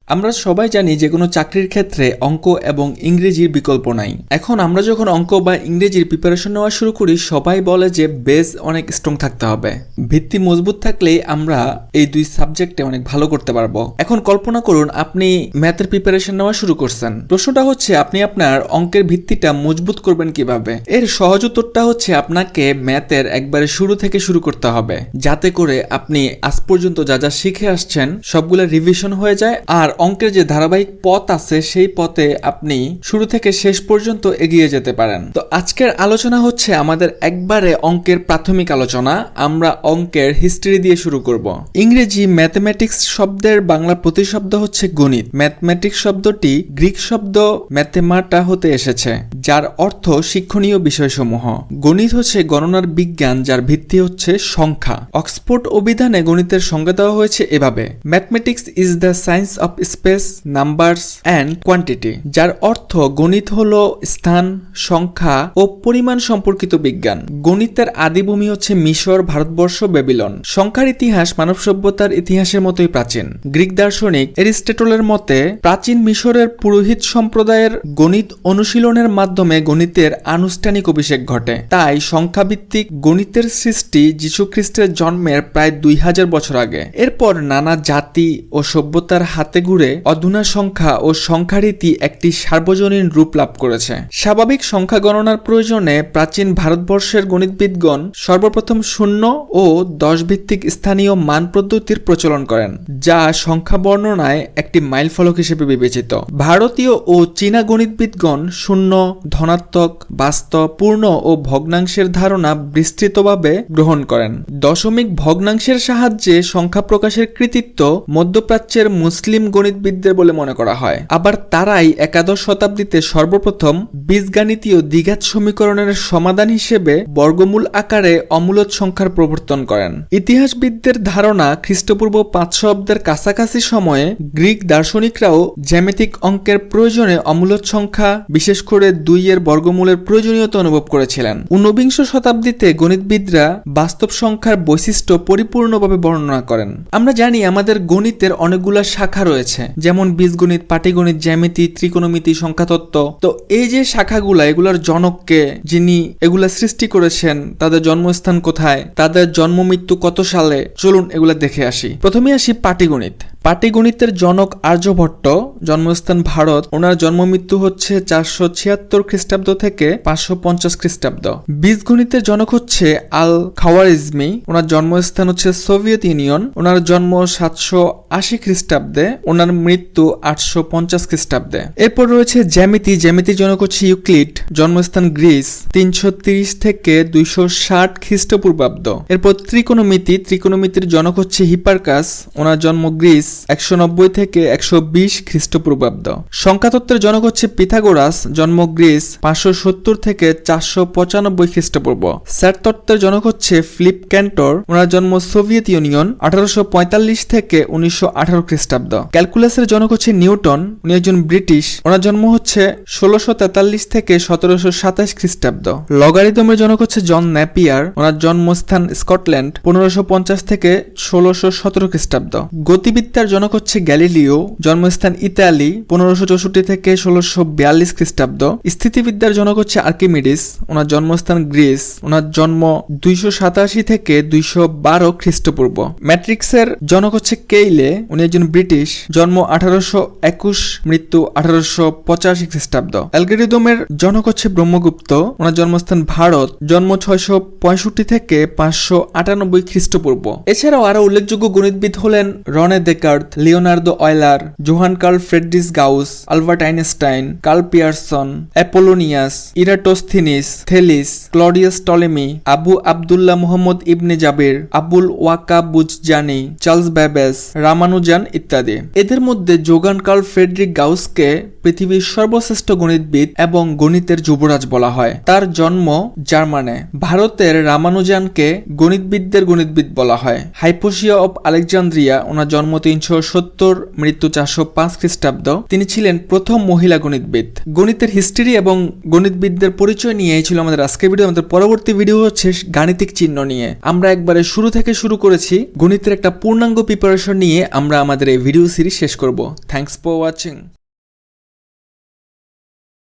আমরা সবাই জানি যে কোনো চাকরির ক্ষেত্রে অঙ্ক এবং ইংরেজির বিকল্প নাই। এখন আমরা যখন অঙ্ক বা ইংরেজির প্রিপারেশন নেওয়া শুরু করি, সবাই বলে যে বেস অনেক স্ট্রং থাকতে হবে, ভিত্তি মজবুত থাকলেই আমরা এই দুই সাবজেক্টে অনেক ভালো করতে পারবো। এখন কল্পনা করুন আপনি ম্যাথের প্রিপারেশন নেওয়া শুরু করছেন। প্রশ্নটা হচ্ছে আপনি আপনার অঙ্কের ভিত্তিটা মজবুত করবেন কিভাবে? এর সহজ উত্তরটা হচ্ছে আপনাকে ম্যাথের একবারে শুরু থেকে শুরু করতে হবে, যাতে করে আপনি আজ পর্যন্ত যা যা শিখে আসছেন সবগুলো রিভিশন হয়ে যায়, আর অঙ্কের যে ধারাবাহিক পথ আছে সেই পথে আপনি শুরু থেকে শেষ পর্যন্ত এগিয়ে যেতে পারেন। তো আজকের আলোচনা হচ্ছে আমাদের একবারে অঙ্কের প্রাথমিক আলোচনা। আমরা অঙ্কের হিস্ট্রি দিয়ে শুরু করব। ইংরেজি ম্যাথমেটিক্স শব্দের বাংলা প্রতিশব্দ হচ্ছে গণিত। ম্যাথমেটিক্স শব্দটি গ্রিক শব্দ ম্যাথেমাটা হতে এসেছে, যার অর্থ শিক্ষণীয় বিষয়সমূহ। গণিত হচ্ছে গণনার বিজ্ঞান, যার ভিত্তি হচ্ছে সংখ্যা। অক্সফোর্ড অভিধানে গণিতের সংজ্ঞা দেওয়া হয়েছে এভাবে: mathematics is the science of speech, numbers and quantity, যার অর্থ গণিত হলো স্থান, সংখ্যা ও পরিমাণ সম্পর্কিত বিজ্ঞান। গণিতের আদিভূমি হচ্ছে মিশর, ভারতবর্ষ, বেবিলন। সংখ্যার ইতিহাস মানব সভ্যতার ইতিহাসের মতোই প্রাচীন। গ্রিক দার্শনিক এরিস্টটলের মতে প্রাচীন মিশরের পুরোহিত সম্প্রদায়ের গণিত অনুশীলনের মাধ্যমে গণিতের আনুষ্ঠানিক অভিষেক ঘটে। তাই সংখ্যাভিত্তিক গণিতের সৃষ্টি যীশু খ্রিস্টের জন্মের প্রায় 2000 বছর আগে। এরপর নানা জাতি ও সভ্যতার হাতে ঘুরে অধুনা সংখ্যা ও সংখ্যারীতি একটি সার্বজনীন রূপ লাভ করেছে। স্বাভাবিক সংখ্যা গণনার প্রয়োজনে প্রাচীন ভারতবর্ষের গণিতবিদগণ সর্বপ্রথম 0 ও 10 ভিত্তিক স্থানীয় মান পদ্ধতির প্রচলন করেন, যা সংখ্যা বর্ণনায় একটি মাইলফলক হিসেবে বিবেচিত। ভারতীয় ও চীনা গণিতবিদগণ 0, ধনাত্মক, বাস্তব, পূর্ণ ও ভগ্নাংশের ধারণা বিস্তৃতভাবে গ্রহণ করেন। দশমিক ভগ্নাংশের সাহায্যে সংখ্যা প্রকাশের কৃতিত্ব মধ্যপ্রাচ্যের মুসলিম গণিতবিদদের বলে মনে করা হয়। আবার তারাই একাদশ শতাব্দীতে সর্বপ্রথম বীজগাণিতীয় দ্বিঘাত সমীকরণের সমাধান হিসেবে বর্গমূল আকারে অমূলদ সংখ্যার প্রবর্তন করেন। ইতিহাসবিদদের ধারণা খ্রিস্টপূর্ব 500 অব্দের কাছাকাছি সময়ে গ্রিক দার্শনিকরাও জ্যামিতিক অঙ্কের প্রয়োজনে অমূলদ সংখ্যা, বিশেষ করে 2 এর বর্গমূলের প্রয়োজনীয়তা অনুভব করেছিলেন। ঊনবিংশ শতাব্দীতে গণিতবিদরা বাস্তব সংখ্যার বৈশিষ্ট্য পরিপূর্ণভাবে বর্ণনা করেন। আমরা জানি আমাদের গণিতের অনেকগুলো শাখা রয়েছে, যেমন বীজগণিত, পাটিগণিত, জ্যামিতি, ত্রিকোণমিতি, সংখ্যাতত্ত্ব। তো এই যে শাখাগুলা, এগুলার জনককে, যিনি এগুলা সৃষ্টি করেছেন, তাদের জন্মস্থান কোথায়, তাদের জন্ম মৃত্যু কত সালে, চলুন এগুলা দেখে আসি। প্রথমে আসি পাটিগণিত। পাটিগণিতের জনক আর্যভট্ট, জন্মস্থান ভারত। ওনার জন্ম মৃত্যু হচ্ছে 476 খ্রিস্টাব্দ থেকে 550 খ্রিস্টাব্দ। বীজগণিতের জনক হচ্ছে আল খাওয়ারিজমি। ওনার জন্মস্থান হচ্ছে সোভিয়েত ইউনিয়ন। ওনার জন্ম 780 খ্রিস্টাব্দে, ওনার মৃত্যু 850 খ্রিস্টাব্দে। এরপর রয়েছে জ্যামিতি। জ্যামিতির জনক হচ্ছে ইউক্লিড, জন্মস্থান গ্রিস, 330 থেকে 260 খ্রিস্টপূর্বাব্দ। এরপর ত্রিকোণমিতি। ত্রিকোণমিতির জনক হচ্ছে হিপারকাস, ওনার জন্ম গ্রিস, 190 থেকে 120 খ্রিস্টপূর্বাব্দ। সংখ্যাতত্ত্বের জনক হচ্ছে পিথাগোরাস, জন্ম গ্রিস, 570 থেকে 495 খ্রিস্টপূর্ব। স্যারতত্ত্বের জনক হচ্ছে ফিলিপ ক্যান্টর, ওনার জন্ম সোভিয়েত ইউনিয়ন, 1845 থেকে 1918 খ্রিস্টাব্দ। ক্যালকুলাসের জনক হচ্ছে নিউটন, উনি একজন ব্রিটিশ, ওনার জন্ম হচ্ছে 1643 থেকে 1727 খ্রিস্টাব্দ। লগারিদমের জনক হচ্ছে জন নেপিয়ার, ওনার জন্মস্থান স্কটল্যান্ড, 1550 থেকে 1617 খ্রিস্টাব্দ। গতিবিদ্যার জনক হচ্ছে গ্যালিলিও, জন্মস্থান ইতালি, 1564 থেকে 1642 খ্রিস্টাব্দ। স্থিতিবিদ্যার জনক হচ্ছে আর্কিমিডিস, ওনার জন্মস্থান গ্রিস, ওনার জন্ম 287 থেকে 212 খ্রিস্টপূর্ব। ম্যাট্রিক্সের জনক হচ্ছে কেইলে, উনি একজন ব্রিটিশ, জন্ম 1821, মৃত্যু 1885 খ্রিস্টাব্দ। অ্যালগরিদমের জনক হচ্ছে ব্রহ্মগুপ্ত, ওনার জন্মস্থান ভারত, জন্ম 665 থেকে 598 খ্রিস্টপূর্ব। এছাড়াও আরো উল্লেখযোগ্য গণিতবিদ হলেন René Descartes, Leonardo Euler, Johann Carl Friedrich Gauss, Albert Einstein, Karl Pearson, Apollonius, Eratosthenes, Thales, Claudius Ptolemy, Abu Abdullah Muhammad ibn Jabir, Abul Wafa Buzjani, Charles Babbage, Ramanujan ইত্যাদি। এদের মধ্যে জোহান কার্ল ফ্রেডরিক গাউসকে পৃথিবীর সর্বশ্রেষ্ঠ গণিতবিদ এবং গণিতের যুবরাজ বলা হয়। তার জন্ম জার্মানে। ভারতের রামানুজানকে গণিতবিদদের গণিতবিদ বলা হয়। হাইপোসিয়া অব আলেকজান্দ্রিয়া, ওনার জন্ম 370, মৃত্যু 405 খ্রিস্টাব্দ। তিনি ছিলেন প্রথম মহিলা গণিতবিদ। গণিতের হিস্ট্রি এবং গণিতবিদদের পরিচয় নিয়ে এই ছিল আমাদের আজকের ভিডিও। আমাদের পরবর্তী ভিডিও হচ্ছে গাণিতিক চিহ্ন নিয়ে। আমরা একবারে শুরু থেকে শুরু করেছি, গণিতের একটা পূর্ণাঙ্গ প্রিপারেশন নিয়ে আমরা আমাদের এই ভিডিও সিরিজ শেষ করব। Thanks for watching.